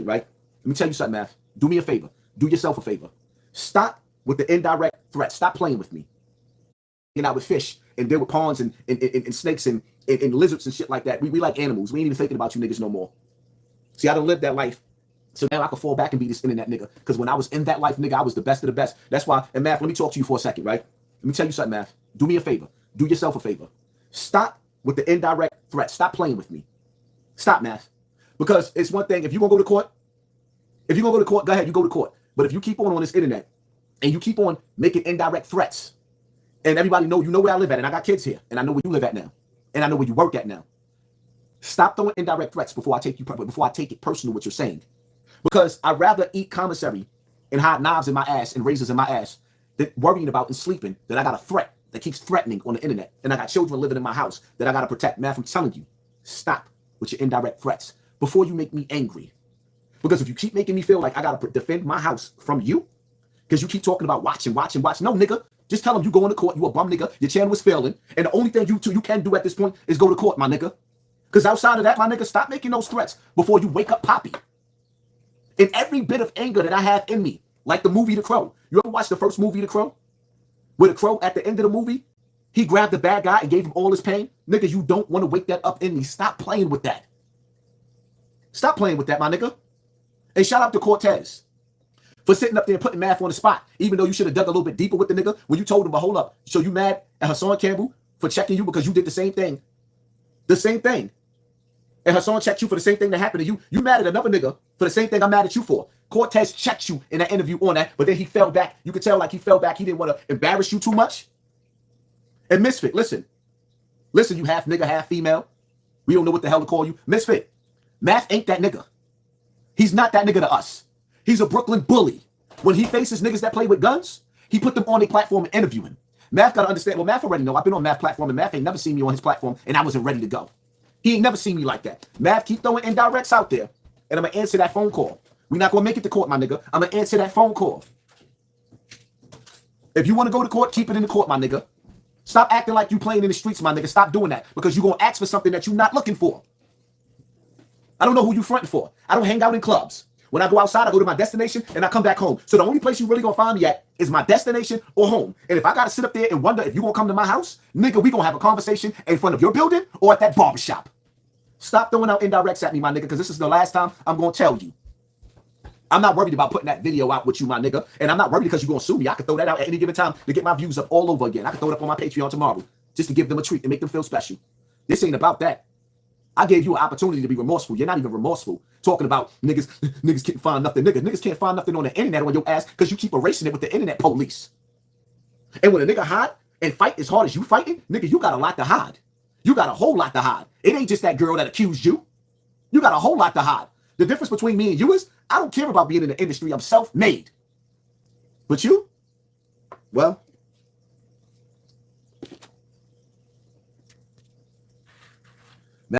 second, right? Let me tell you something, Math. Do me a favor. Do yourself a favor. Stop with the indirect threats. Stop playing with me. Hanging out with fish and deal with ponds and snakes and lizards and shit like that. We like animals. We ain't even thinking about you niggas no more. See, I done lived that life. So now I can fall back and be this internet nigga. Because when I was in that life, nigga, I was the best of the best. That's why, and Math, let me talk to you for a second, right? Let me tell you something, Math. Do me a favor. Do yourself a favor. Stop with the indirect threats. Stop playing with me. Stop, Math. Because it's one thing, if you're going to go to court, go ahead, you go to court. But if you keep on this internet and you keep on making indirect threats, and everybody know, you know where I live at, and I got kids here, and I know where you live at now, and I know where you work at now. Stop throwing indirect threats before I take it personal what you're saying. Because I'd rather eat commissary and hide knives in my ass and razors in my ass than worrying about and sleeping that I got a threat that keeps threatening on the internet. And I got children living in my house that I got to protect. Math, I'm telling you, stop with your indirect threats before you make me angry. Because if you keep making me feel like I got to defend my house from you, because you keep talking about watch. No, nigga, just tell them you going to court. You a bum nigga. Your channel is failing. And the only thing you can do at this point is go to court, my nigga. Because outside of that, my nigga, stop making those threats before you wake up Poppy. And every bit of anger that I have in me, like the movie The Crow. You ever watch the first movie The Crow? Where the crow, at the end of the movie, he grabbed the bad guy and gave him all his pain. Nigga, you don't want to wake that up in me. Stop playing with that. Stop playing with that, my nigga. And shout out to Cortez for sitting up there and putting Math on the spot, even though you should have dug a little bit deeper with the nigga when you told him, but hold up. So you mad at Hassan Campbell for checking you because you did the same thing? The same thing. And Hassan checked you for the same thing that happened to you. You mad at another nigga for the same thing I'm mad at you for. Cortez checked you in that interview on that, but then he fell back. You could tell like he fell back. He didn't want to embarrass you too much. And Misfit, listen, you half nigga, half female. We don't know what the hell to call you. Misfit, Math ain't that nigga. He's not that nigga to us. He's a Brooklyn bully. When he faces niggas that play with guns, he put them on a platform and interview him. Math got to understand. Well, Math already know. I've been on Math platform, and Math ain't never seen me on his platform, and I wasn't ready to go. He ain't never seen me like that. Math keep throwing indirects out there, and I'm going to answer that phone call. We're not going to make it to court, my nigga. I'm going to answer that phone call. If you want to go to court, keep it in the court, my nigga. Stop acting like you playing in the streets, my nigga. Stop doing that because you're going to ask for something that you're not looking for. I don't know who you fronting for. I don't hang out in clubs. When I go outside, I go to my destination and I come back home. So the only place you really going to find me at is my destination or home. And if I got to sit up there and wonder if you going to come to my house, nigga, we going to have a conversation in front of your building or at that barbershop. Stop throwing out indirects at me, my nigga, because this is the last time I'm going to tell you. I'm not worried about putting that video out with you, my nigga. And I'm not worried because you're going to sue me. I can throw that out at any given time to get my views up all over again. I can throw it up on my Patreon tomorrow just to give them a treat and make them feel special. This ain't about that. I gave you an opportunity to be remorseful. You're not even remorseful. Talking about niggas can't find nothing. Niggas can't find nothing on the internet on your ass because you keep erasing it with the internet police. And when a nigga hide and fight as hard as you fighting, nigga, you got a lot to hide. You got a whole lot to hide. It ain't just that girl that accused you. You got a whole lot to hide. The difference between me and you is I don't care about being in the industry. I'm self-made. But you, well,